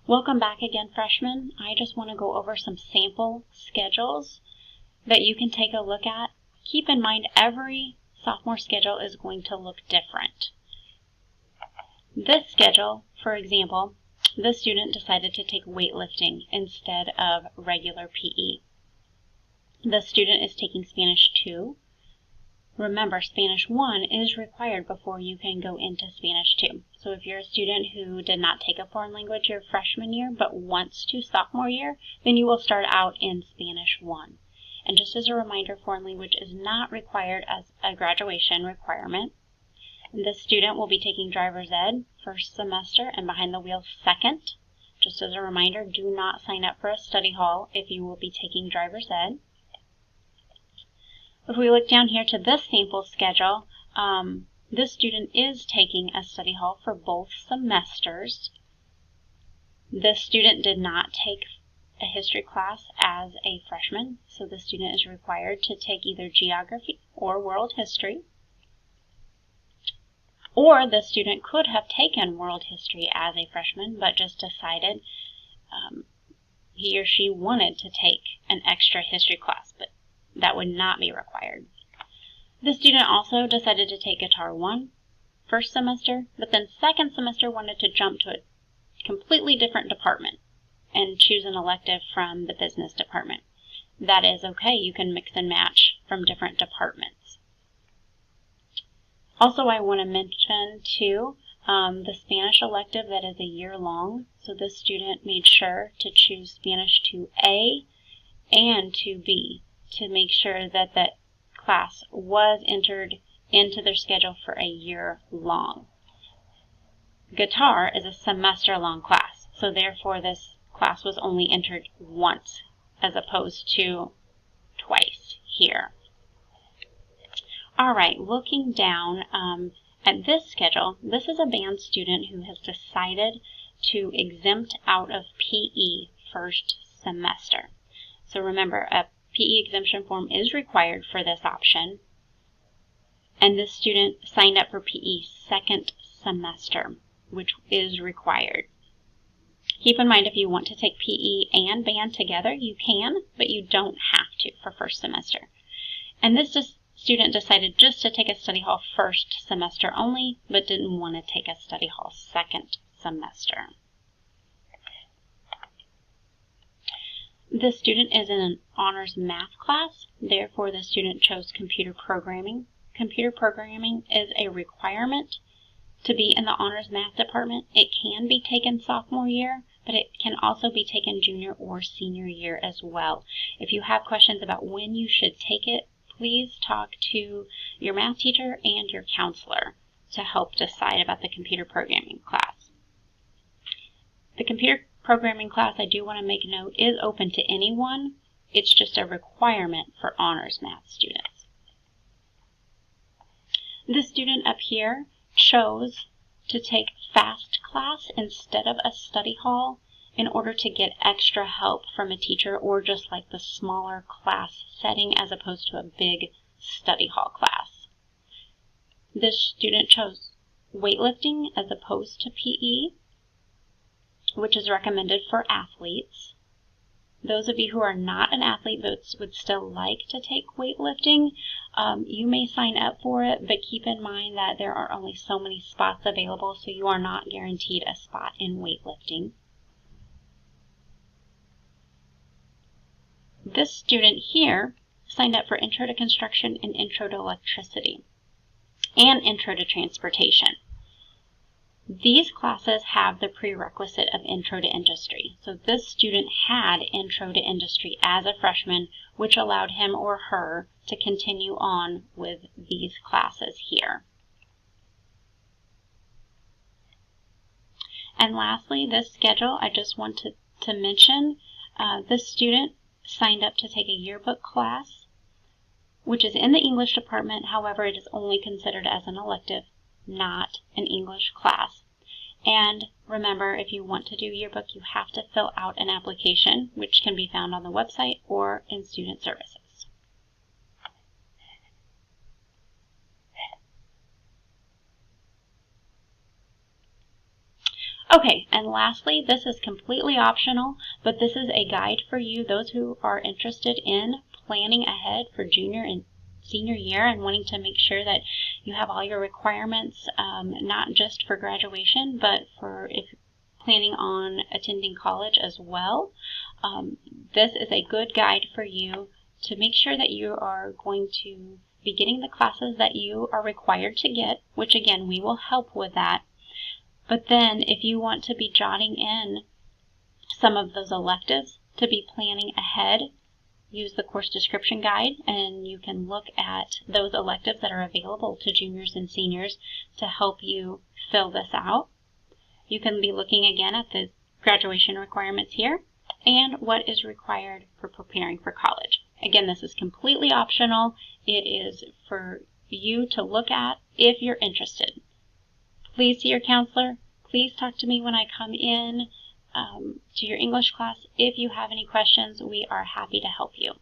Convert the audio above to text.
Welcome back again, freshmen. I just want to go over some sample schedules that you can take a look at. Keep in mind every sophomore schedule is going to look different. This schedule, for example, the student decided to take weightlifting instead of regular PE. The student is taking Spanish 2. Remember, Spanish 1 is required before you can go into Spanish 2. So if you're a student who did not take a foreign language your freshman year but wants to sophomore year, then you will start out in Spanish 1. And just as a reminder, foreign language is not required as a graduation requirement. And this student will be taking driver's ed first semester and behind the wheel second. Just as a reminder, do not sign up for a study hall if you will be taking driver's ed. If we look down here to this sample schedule, this student is taking a study hall for both semesters. This student did not take a history class as a freshman, so the student is required to take either geography or world history. Or the student could have taken world history as a freshman, but just decided he or she wanted to take an extra history class, but that would not be required. The student also decided to take Guitar 1 first semester, but then second semester wanted to jump to a completely different department and choose an elective from the business department. That is okay. You can mix and match from different departments. Also, I want to mention, too, the Spanish elective that is a year long. So this student made sure to choose Spanish 2A and 2B to make sure that that class was entered into their schedule for a year long. Guitar is a semester-long class, so therefore this class was only entered once as opposed to twice here. All right, looking down at this schedule, this is a band student who has decided to exempt out of PE first semester. So remember, a PE exemption form is required for this option, and this student signed up for PE second semester, which is required. Keep in mind, if you want to take PE and band together, you can, but you don't have to for first semester. And this student decided just to take a study hall first semester only, but didn't want to take a study hall second semester. The student is in an honors math class, therefore the student chose computer programming. Computer programming is a requirement to be in the honors math department. It can be taken sophomore year, but it can also be taken junior or senior year as well. If you have questions about when you should take it, please talk to your math teacher and your counselor to help decide about the computer programming class. The computer programming class, I do want to make note, is open to anyone. It's just a requirement for honors math students. This student up here chose to take FAST class instead of a study hall in order to get extra help from a teacher, or just like the smaller class setting as opposed to a big study hall class. This student chose weightlifting as opposed to PE, which is recommended for athletes. Those of you who are not an athlete but would still like to take weightlifting, you may sign up for it, but keep in mind that there are only so many spots available, so you are not guaranteed a spot in weightlifting. This student here signed up for Intro to Construction and Intro to Electricity and Intro to Transportation. These classes have the prerequisite of Intro to Industry. So this student had Intro to Industry as a freshman, which allowed him or her to continue on with these classes here. And lastly, this schedule, I just wanted to mention, this student signed up to take a yearbook class, which is in the English department. However, it is only considered as an elective, not an English class. And remember, if you want to do yearbook, you have to fill out an application, which can be found on the website or in student services. Okay, and lastly, this is completely optional, but this is a guide for you, those who are interested in planning ahead for junior and senior year and wanting to make sure that you have all your requirements, not just for graduation, but for if planning on attending college as well. This is a good guide for you to make sure that you are going to be getting the classes that you are required to get, which again, we will help with that. But then if you want to be jotting in some of those electives to be planning ahead, use the course description guide and you can look at those electives that are available to juniors and seniors to help you fill this out. You can be looking again at the graduation requirements here and what is required for preparing for college. Again, this is completely optional. It is for you to look at if you're interested. Please see your counselor. Please talk to me when I come in to your English class. If you have any questions, we are happy to help you.